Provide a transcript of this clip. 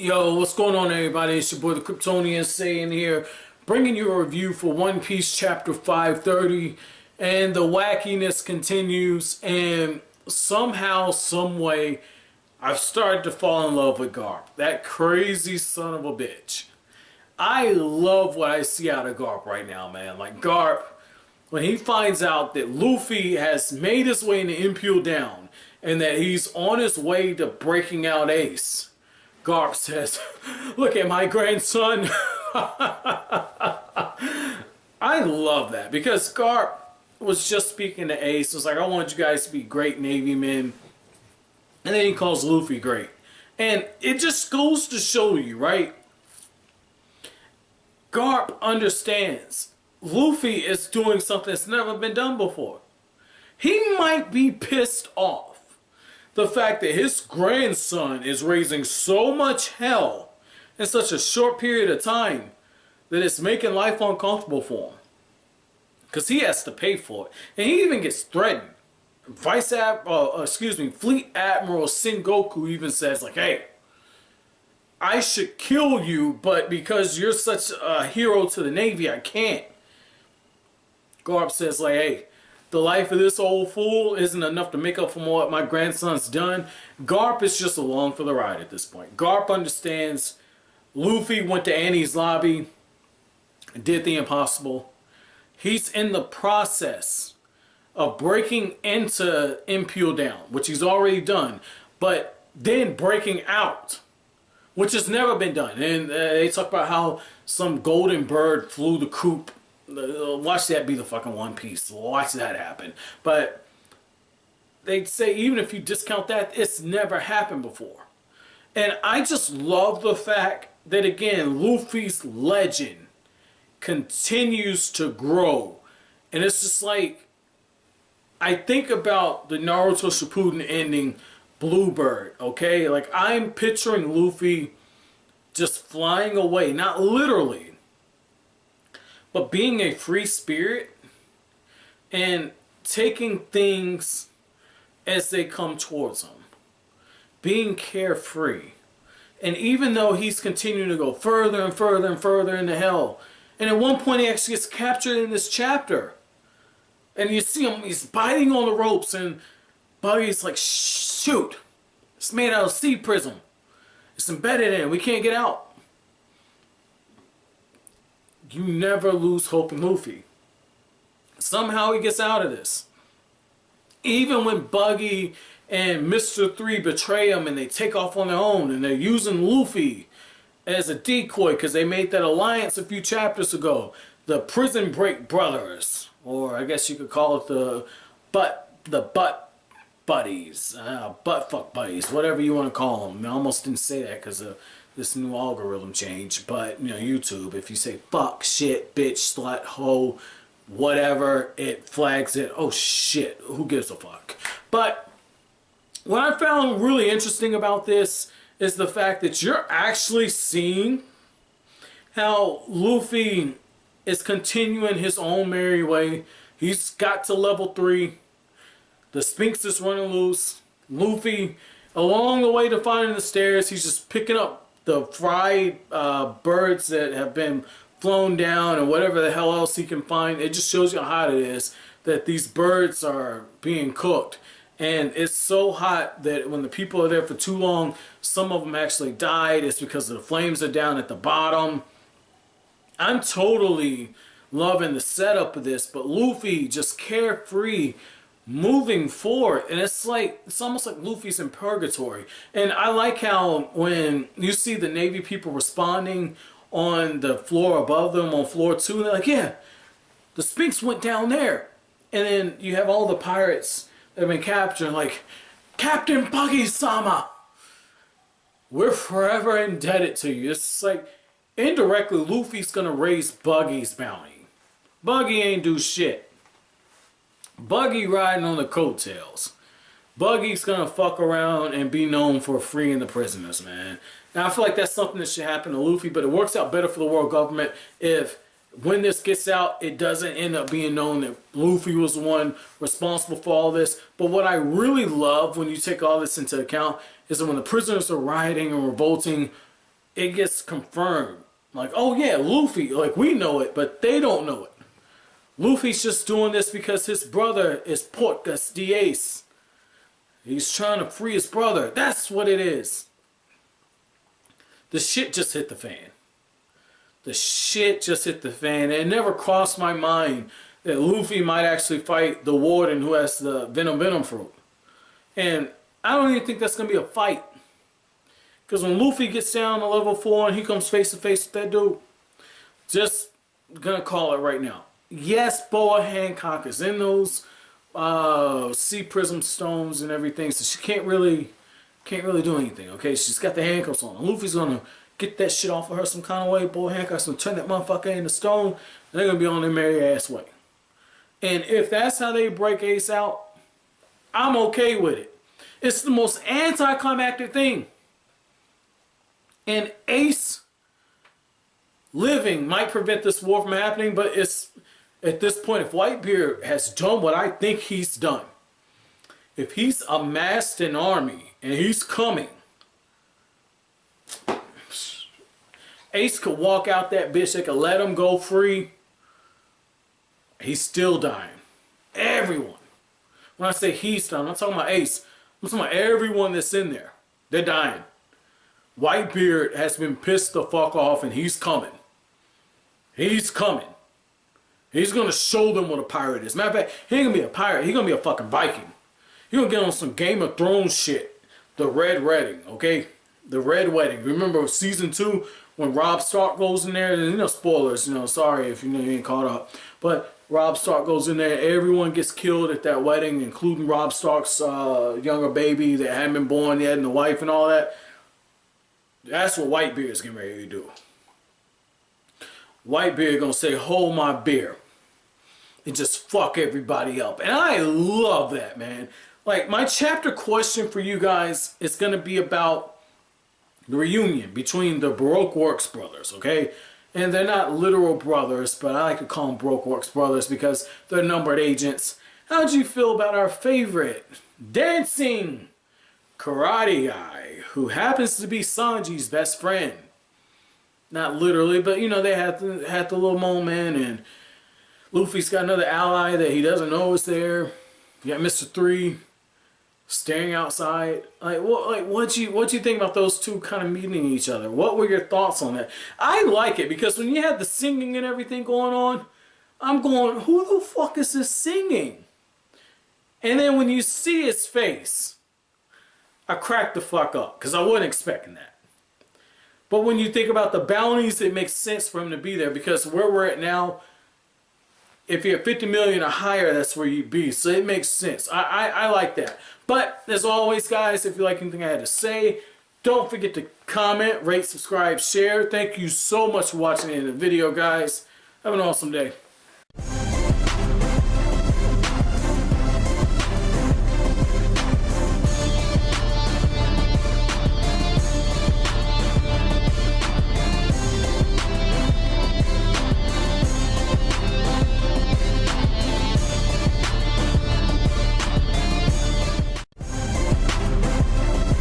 Yo, what's going on, everybody? It's your boy the Kryptonian saying here, bringing you a review for One Piece chapter 530, and the wackiness continues, and somehow, some way, I've started to fall in love with Garp. That crazy son of a bitch. I love what I see out of Garp right now, man. Like, Garp, when he finds out that Luffy has made his way into Impel Down, and that he's on his way to breaking out Ace, Garp says, "Look at my grandson." I love that because Garp was just speaking to Ace. It was like, I want you guys to be great Navy men. And then he calls Luffy great. And it just goes to show you, right? Garp understands Luffy is doing something that's never been done before. He might be pissed off the fact that his grandson is raising so much hell in such a short period of time that it's making life uncomfortable for him. Because he has to pay for it. And he even gets threatened. Fleet Admiral Sengoku even says, like, hey, I should kill you, but because you're such a hero to the Navy, I can't. Garp says, like, hey, the life of this old fool isn't enough to make up for what my grandson's done. Garp is just along for the ride at this point. Garp understands Luffy went to Annie's lobby, did the impossible. He's in the process of breaking into Impel Down, which he's already done, but then breaking out, which has never been done. And they talk about how some golden bird flew the coop. Watch that be the fucking One Piece. Watch that happen. But they'd say even if you discount that, it's never happened before. And I just love the fact that, again, Luffy's legend continues to grow. And it's just like, I think about the Naruto Shippuden ending, Bluebird, okay? Like, I'm picturing Luffy just flying away, not literally, but being a free spirit and taking things as they come towards him. Being carefree. And even though he's continuing to go further and further and further into hell, and at one point he actually gets captured in this chapter. And you see him, he's biting on the ropes, and Buggy's like, shoot, it's made out of sea prism. It's embedded in it, we can't get out. You never lose hope in Luffy. Somehow he gets out of this. Even when Buggy and Mr. 3 betray him and they take off on their own and they're using Luffy as a decoy because they made that alliance a few chapters ago. The Prison Break Brothers, or I guess you could call it the butt buddies, butt fuck buddies, whatever you want to call them. I almost didn't say that because of this new algorithm change, but you know, YouTube, if you say fuck, shit, bitch, slut, hoe, whatever, it flags it. Oh shit, who gives a fuck? But what I found really interesting about this is the fact that you're actually seeing how Luffy is continuing his own merry way. He's got to level 3. The Sphinx is running loose. Luffy, along the way to finding the stairs, he's just picking up the fried birds that have been flown down and whatever the hell else he can find. It just shows you how hot it is that these birds are being cooked. And it's so hot that when the people are there for too long, some of them actually died. It's because the flames are down at the bottom. I'm totally loving the setup of this, but Luffy just carefree, moving forward, and it's almost like Luffy's in purgatory. And I like how when you see the Navy people responding on the floor above them, on floor 2, they're like, yeah, the Sphinx went down there. And then you have all the pirates that have been captured, like, Captain Buggy-sama, we're forever indebted to you. It's like, indirectly, Luffy's gonna raise Buggy's bounty. Buggy ain't do shit. Buggy riding on the coattails. Buggy's gonna fuck around and be known for freeing the prisoners, man. Now I feel like that's something that should happen to Luffy, but it works out better for the world government if, when this gets out, it doesn't end up being known that Luffy was the one responsible for all this. But what I really love when you take all this into account is that when the prisoners are rioting and revolting, it gets confirmed. Like, oh yeah, Luffy, like we know it, but they don't know it. Luffy's just doing this because his brother is Portgas the Ace. He's trying to free his brother. That's what it is. The shit just hit the fan. The shit just hit the fan. It never crossed my mind that Luffy might actually fight the warden who has the Venom fruit. And I don't even think that's going to be a fight. Because when Luffy gets down to level 4 and he comes face to face with that dude, just going to call it right now. Yes, Boa Hancock is in those sea prism stones and everything, so she can't really do anything, okay? She's got the handcuffs on. Luffy's gonna get that shit off of her some kind of way. Boa Hancock's gonna turn that motherfucker into stone, and they're gonna be on their merry ass way. And if that's how they break Ace out, I'm okay with it. It's the most anticlimactic thing. And Ace living might prevent this war from happening, but it's at this point, if Whitebeard has done what I think he's done, if he's amassed an army and he's coming, Ace could walk out that bitch, they could let him go free. He's still dying. Everyone. When I say he's dying, I'm not talking about Ace. I'm talking about everyone that's in there. They're dying. Whitebeard has been pissed the fuck off and he's coming. He's coming. He's going to show them what a pirate is. Matter of fact, he ain't going to be a pirate. He's going to be a fucking Viking. He's going to get on some Game of Thrones shit. The Red Wedding, okay? The Red Wedding. Remember season 2 when Robb Stark goes in there? You know, spoilers. You know, sorry if you ain't caught up. But Robb Stark goes in there. Everyone gets killed at that wedding, including Robb Stark's younger baby that hadn't been born yet and the wife and all that. That's what Whitebeard is getting ready to do. Whitebeard gonna say, hold my beer. And just fuck everybody up. And I love that, man. Like, my chapter question for you guys is gonna be about the reunion between the Baroque Works brothers, okay? And they're not literal brothers, but I like to call them Baroque Works brothers because they're numbered agents. How'd you feel about our favorite dancing karate guy who happens to be Sanji's best friend? Not literally, but you know, they had the little moment, and Luffy's got another ally that he doesn't know is there. You got Mr. 3 staring outside. What'd you think about those two kind of meeting each other? What were your thoughts on that? I like it because when you had the singing and everything going on, I'm going, who the fuck is this singing? And then when you see his face, I cracked the fuck up because I wasn't expecting that. But when you think about the bounties, it makes sense for him to be there because where we're at now, if you're 50 million or higher, that's where you'd be. So it makes sense. I like that. But as always, guys, if you like anything I had to say, don't forget to comment, rate, subscribe, share. Thank you so much for watching the video, guys. Have an awesome day.